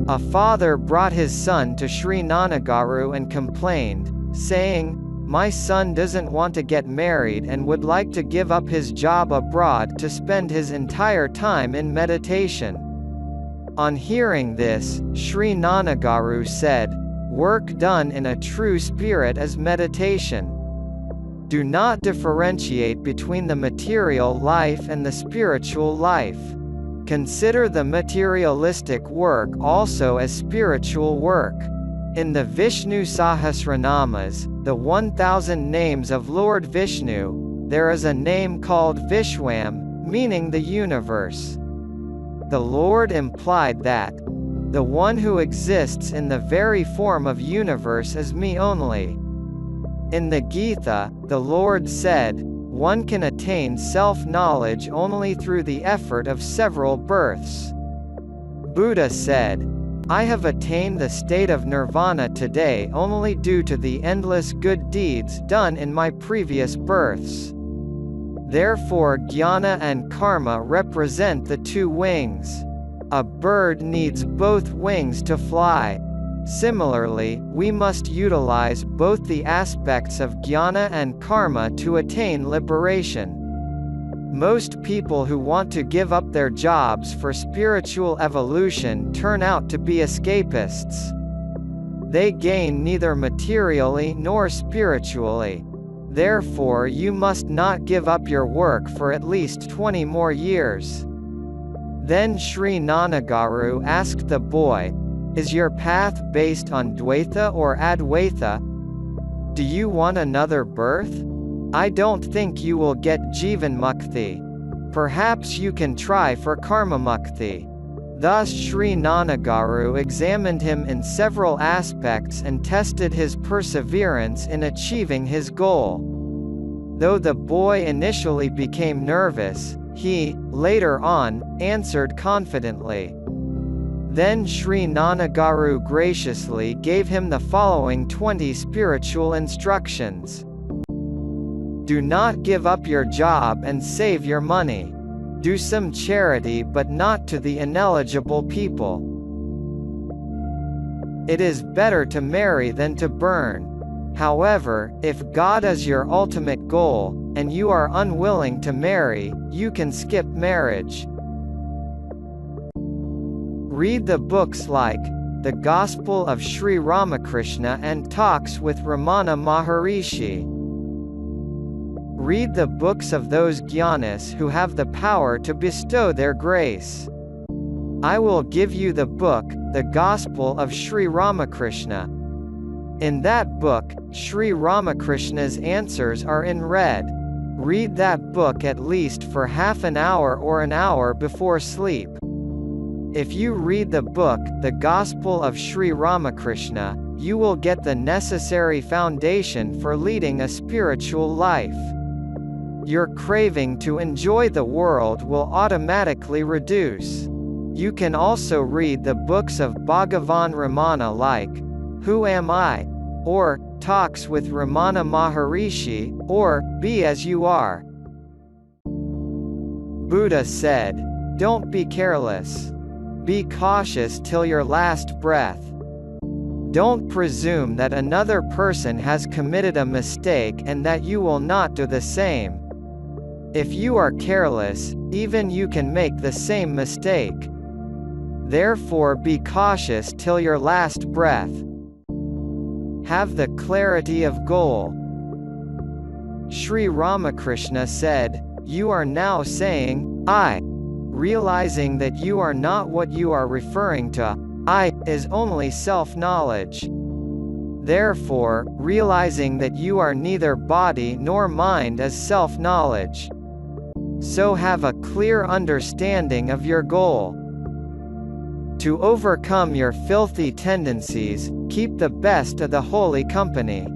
A father brought his son to Sri Nannagaru and complained, saying, "My son doesn't want to get married and would like to give up his job abroad to spend his entire time in meditation." On hearing this, Sri Nannagaru said, "Work done in a true spirit is meditation. Do not differentiate between the material life and the spiritual life. Consider the materialistic work also as spiritual work." In the Vishnu Sahasranamas, the 1000 names of Lord Vishnu, there is a name called Vishwam, meaning the universe. The Lord implied that, "The one who exists in the very form of universe is me only." In the Gita, the Lord said, "One can attain self-knowledge only through the effort of several births." Buddha said, "I have attained the state of nirvana today only due to the endless good deeds done in my previous births." Therefore jnana and karma represent the two wings. A bird needs both wings to fly. Similarly, we must utilize both the aspects of jnana and karma to attain liberation. Most people who want to give up their jobs for spiritual evolution turn out to be escapists. They gain neither materially nor spiritually. Therefore you must not give up your work for at least 20 more years. Then Sri Nannagaru asked the boy, "Is your path based on Dvaita or Advaita? Do you want another birth? I don't think you will get Jivan Mukti. Perhaps you can try for Karma Mukti." Thus Sri Nannagaru examined him in several aspects and tested his perseverance in achieving his goal. Though the boy initially became nervous, he, later on, answered confidently. Then Sri Nannagaru graciously gave him the following 20 spiritual instructions. Do not give up your job and save your money. Do some charity but not to the ineligible people. It is better to marry than to burn. However, if God is your ultimate goal, and you are unwilling to marry, you can skip marriage. Read the books like The Gospel of Sri Ramakrishna and Talks with Ramana Maharishi. Read the books of those jnanis who have the power to bestow their grace. I will give you the book, The Gospel of Sri Ramakrishna. In that book, Sri Ramakrishna's answers are in red. Read that book at least for half an hour or an hour before sleep. If you read the book, The Gospel of Sri Ramakrishna, you will get the necessary foundation for leading a spiritual life. Your craving to enjoy the world will automatically reduce. You can also read the books of Bhagavan Ramana like, Who Am I? Or, Talks with Ramana Maharishi, or, Be As You Are. Buddha said, "Don't be careless. Be cautious till your last breath. Don't presume that another person has committed a mistake and that you will not do the same. If you are careless, even you can make the same mistake. Therefore be cautious till your last breath. Have the clarity of goal." Sri Ramakrishna said, "You are now saying, I. Realizing that you are not what you are referring to, I, is only self-knowledge. Therefore, realizing that you are neither body nor mind is self-knowledge. So have a clear understanding of your goal. To overcome your filthy tendencies, keep the best of the holy company.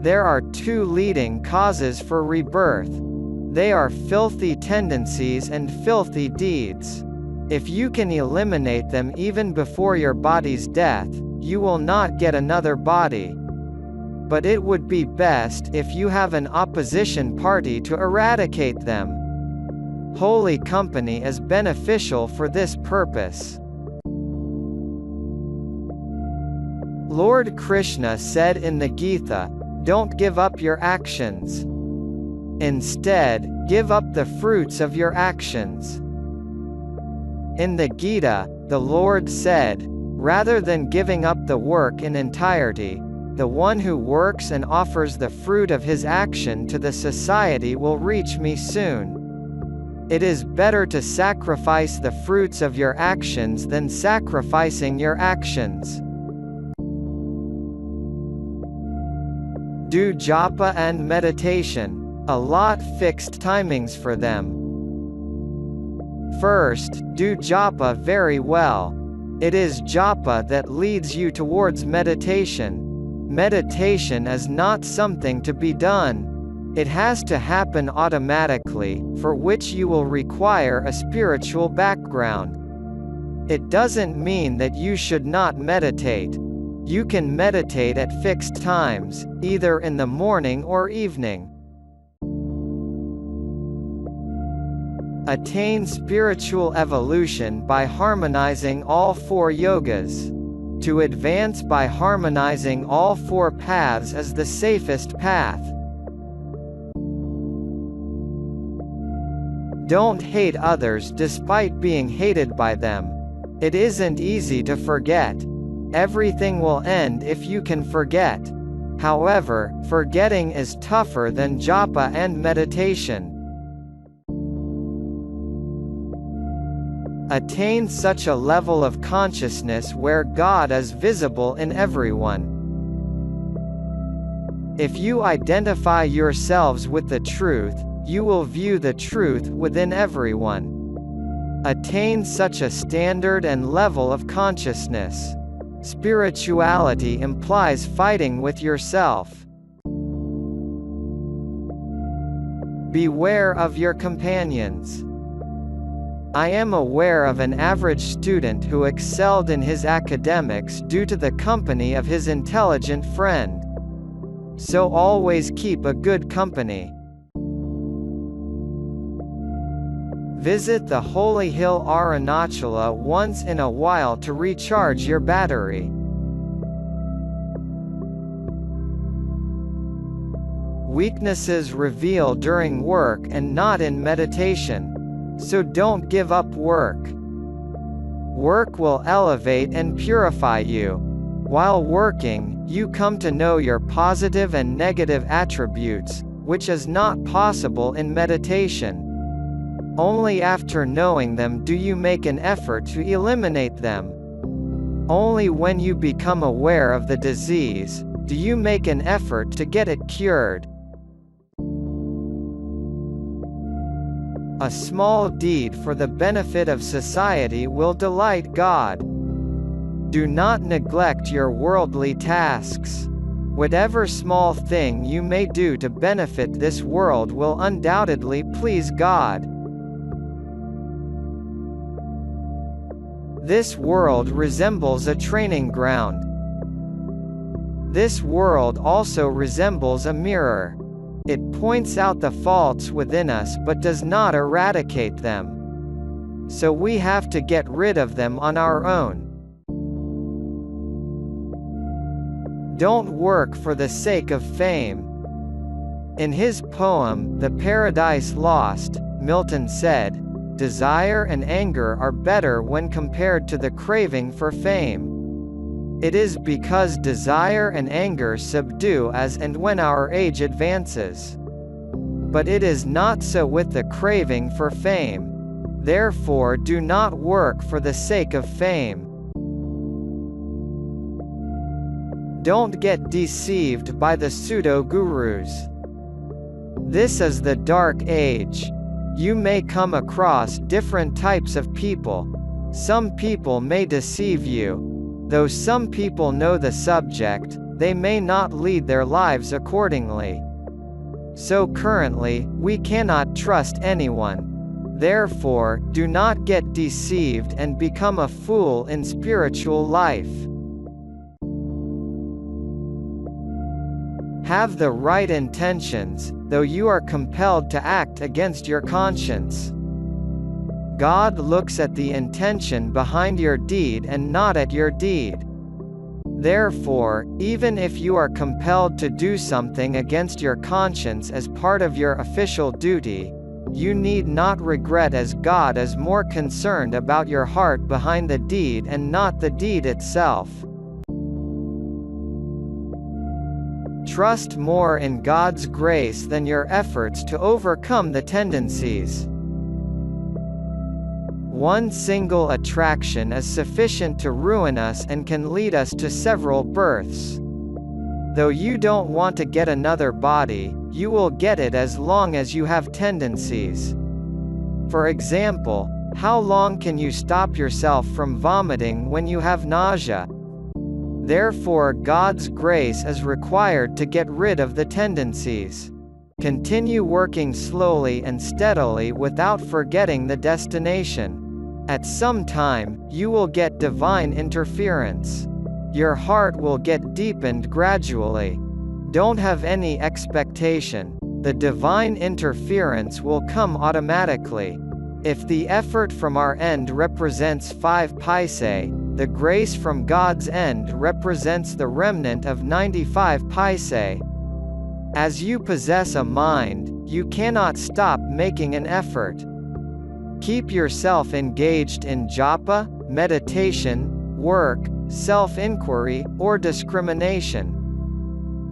There are two leading causes for rebirth. They are filthy tendencies and filthy deeds. If you can eliminate them even before your body's death, you will not get another body. But it would be best if you have an opposition party to eradicate them. Holy company is beneficial for this purpose. Lord Krishna said in the Gita, "Don't give up your actions. Instead, give up the fruits of your actions." In the Gita, the Lord said, "Rather than giving up the work in entirety, the one who works and offers the fruit of his action to the society will reach me soon. It is better to sacrifice the fruits of your actions than sacrificing your actions." Do japa and meditation. Allot fixed timings for them. First, do japa very well. It is japa that leads you towards meditation. Meditation is not something to be done. It has to happen automatically, for which you will require a spiritual background. It doesn't mean that you should not meditate. You can meditate at fixed times, either in the morning or evening. Attain spiritual evolution by harmonizing all four yogas. To advance by harmonizing all four paths is the safest path. Don't hate others despite being hated by them. It isn't easy to forget. Everything will end if you can forget. However, forgetting is tougher than japa and meditation. Attain such a level of consciousness where God is visible in everyone. If you identify yourselves with the truth, you will view the truth within everyone. Attain such a standard and level of consciousness. Spirituality implies fighting with yourself. Beware of your companions. I am aware of an average student who excelled in his academics due to the company of his intelligent friend. So always keep a good company. Visit the holy hill Arunachala once in a while to recharge your battery. Weaknesses reveal during work and not in meditation. So don't give up work. Work will elevate and purify you. While working, you come to know your positive and negative attributes, which is not possible in meditation. Only after knowing them do you make an effort to eliminate them. Only when you become aware of the disease, do you make an effort to get it cured. A small deed for the benefit of society will delight God. Do not neglect your worldly tasks. Whatever small thing you may do to benefit this world will undoubtedly please God. This world resembles a training ground. This world also resembles a mirror. It points out the faults within us but does not eradicate them. So we have to get rid of them on our own. Don't work for the sake of fame. In his poem, The Paradise Lost, Milton said, "Desire and anger are better when compared to the craving for fame. It is because desire and anger subdue as and when our age advances. But it is not so with the craving for fame. Therefore do not work for the sake of fame." Don't get deceived by the pseudo-gurus. This is the dark age. You may come across different types of people. Some people may deceive you. Though some people know the subject, they may not lead their lives accordingly. So currently, we cannot trust anyone. Therefore, do not get deceived and become a fool in spiritual life. Have the right intentions, though you are compelled to act against your conscience. God looks at the intention behind your deed and not at your deed. Therefore, even if you are compelled to do something against your conscience as part of your official duty, you need not regret, as God is more concerned about your heart behind the deed and not the deed itself. Trust more in God's grace than your efforts to overcome the tendencies. One single attraction is sufficient to ruin us and can lead us to several births. Though you don't want to get another body, you will get it as long as you have tendencies. For example, how long can you stop yourself from vomiting when you have nausea? Therefore, God's grace is required to get rid of the tendencies. Continue working slowly and steadily without forgetting the destination. At some time, you will get divine interference. Your heart will get deepened gradually. Don't have any expectation. The divine interference will come automatically. If the effort from our end represents 5 paise, the grace from God's end represents the remnant of 95 paise. As you possess a mind, you cannot stop making an effort. Keep yourself engaged in japa, meditation, work, self-inquiry, or discrimination.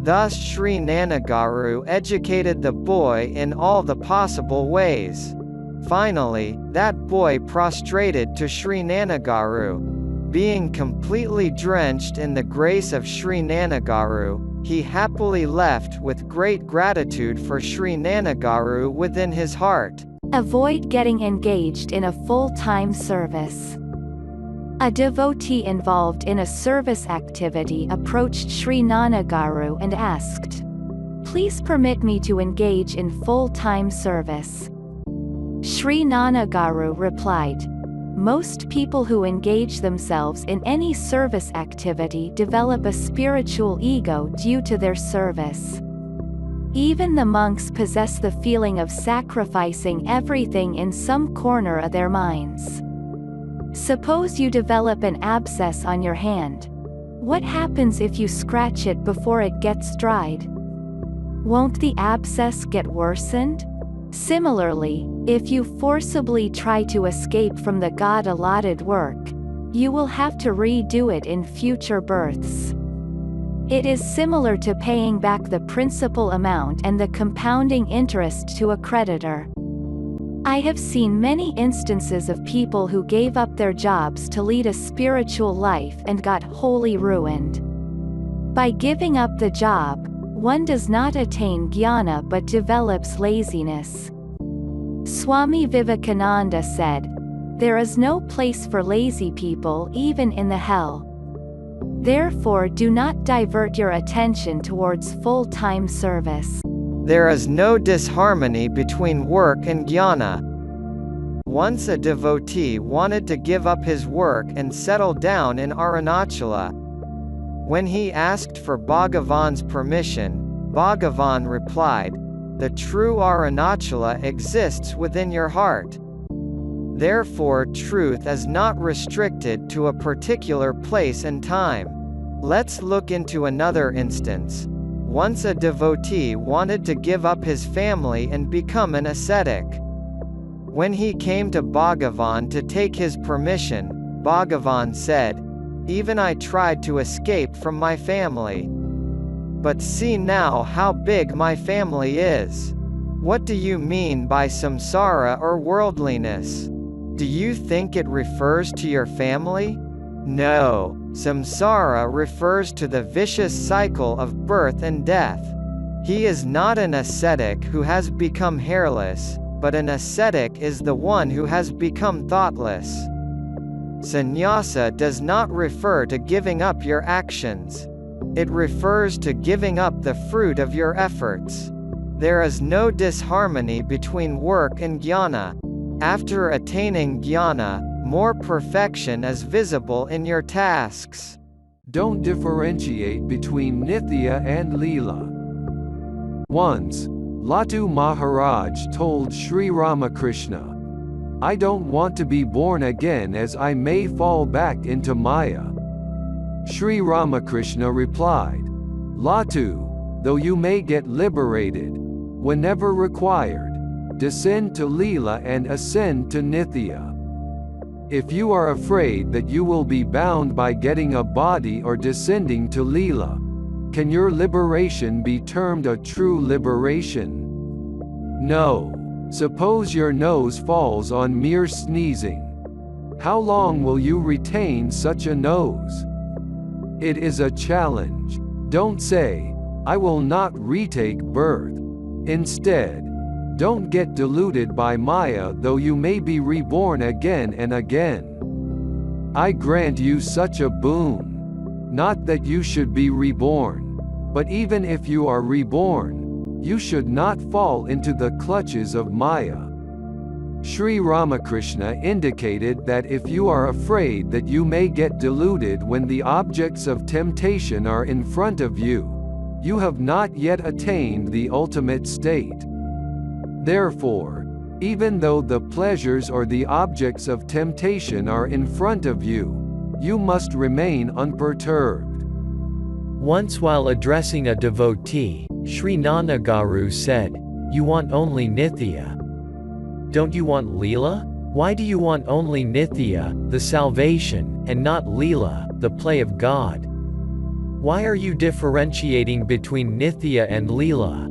Thus Sri Nannagaru educated the boy in all the possible ways. Finally, that boy prostrated to Sri Nannagaru. Being completely drenched in the grace of Sri Nannagaru, he happily left with great gratitude for Sri Nannagaru within his heart. Avoid getting engaged in a full-time service. A devotee involved in a service activity approached Sri Nannagaru and asked, "Please permit me to engage in full-time service." Sri Nannagaru replied, "Most people who engage themselves in any service activity develop a spiritual ego due to their service. Even the monks possess the feeling of sacrificing everything in some corner of their minds. Suppose you develop an abscess on your hand. What happens if you scratch it before it gets dried? Won't the abscess get worsened? Similarly, if you forcibly try to escape from the God-allotted work, you will have to redo it in future births. It is similar to paying back the principal amount and the compounding interest to a creditor. I have seen many instances of people who gave up their jobs to lead a spiritual life and got wholly ruined. By giving up the job, one does not attain jnana but develops laziness. Swami Vivekananda said, "There is no place for lazy people even in the hell." Therefore, do not divert your attention towards full-time service. There is no disharmony between work and jnana. Once a devotee wanted to give up his work and settle down in Arunachala. When he asked for Bhagavan's permission, Bhagavan replied, "The true Arunachala exists within your heart. Therefore, truth is not restricted to a particular place and time." Let's look into another instance. Once a devotee wanted to give up his family and become an ascetic. When he came to Bhagavan to take his permission, Bhagavan said, "Even I tried to escape from my family. But see now how big my family is. What do you mean by samsara or worldliness? Do you think it refers to your family? No, samsara refers to the vicious cycle of birth and death. He is not an ascetic who has become hairless, but an ascetic is the one who has become thoughtless. Sannyasa does not refer to giving up your actions. It refers to giving up the fruit of your efforts. There is no disharmony between work and jnana. After attaining jnana, more perfection is visible in your tasks. Don't differentiate between Nithya and Leela. Once, Latu Maharaj told Sri Ramakrishna, "I don't want to be born again as I may fall back into Maya." Sri Ramakrishna replied, Latu, though you may get liberated, whenever required, descend to Leela and ascend to Nithya. If you are afraid that you will be bound by getting a body or descending to Leela, can your liberation be termed a true liberation? No. Suppose your nose falls on mere sneezing. How long will you retain such a nose? It is a challenge. Don't say, I will not retake birth. Instead, don't get deluded by Maya, though you may be reborn again and again. I grant you such a boon. Not that you should be reborn, but even if you are reborn, you should not fall into the clutches of Maya. Sri Ramakrishna indicated that if you are afraid that you may get deluded when the objects of temptation are in front of you, you have not yet attained the ultimate state. Therefore, even though the pleasures or the objects of temptation are in front of you, you must remain unperturbed. Once while addressing a devotee, Sri Nannagaru said, You want only Nithya? Don't you want Leela? Why do you want only Nithya, the salvation, and not Leela, the play of God? Why are you differentiating between Nithya and Leela?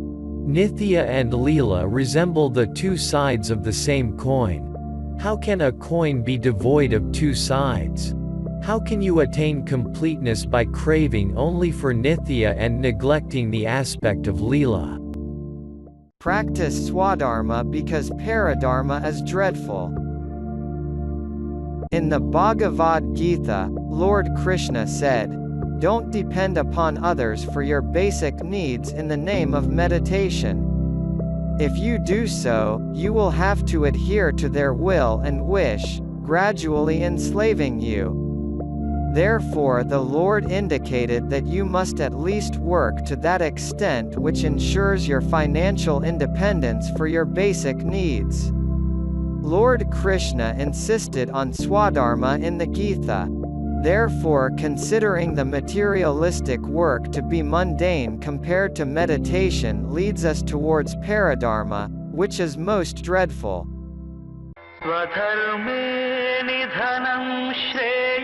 Nithya and Leela resemble the two sides of the same coin. How can a coin be devoid of two sides? How can you attain completeness by craving only for Nithya and neglecting the aspect of Leela? Practice Swadharma because Paradharma is dreadful. In the Bhagavad Gita, Lord Krishna said, Don't depend upon others for your basic needs in the name of meditation. If you do so, you will have to adhere to their will and wish, gradually enslaving you. Therefore the Lord indicated that you must at least work to that extent which ensures your financial independence for your basic needs. Lord Krishna insisted on Swadharma in the Gita. Therefore, considering the materialistic work to be mundane compared to meditation leads us towards Paradharma, which is most dreadful. स्वधर्मे निधनं श्रेयः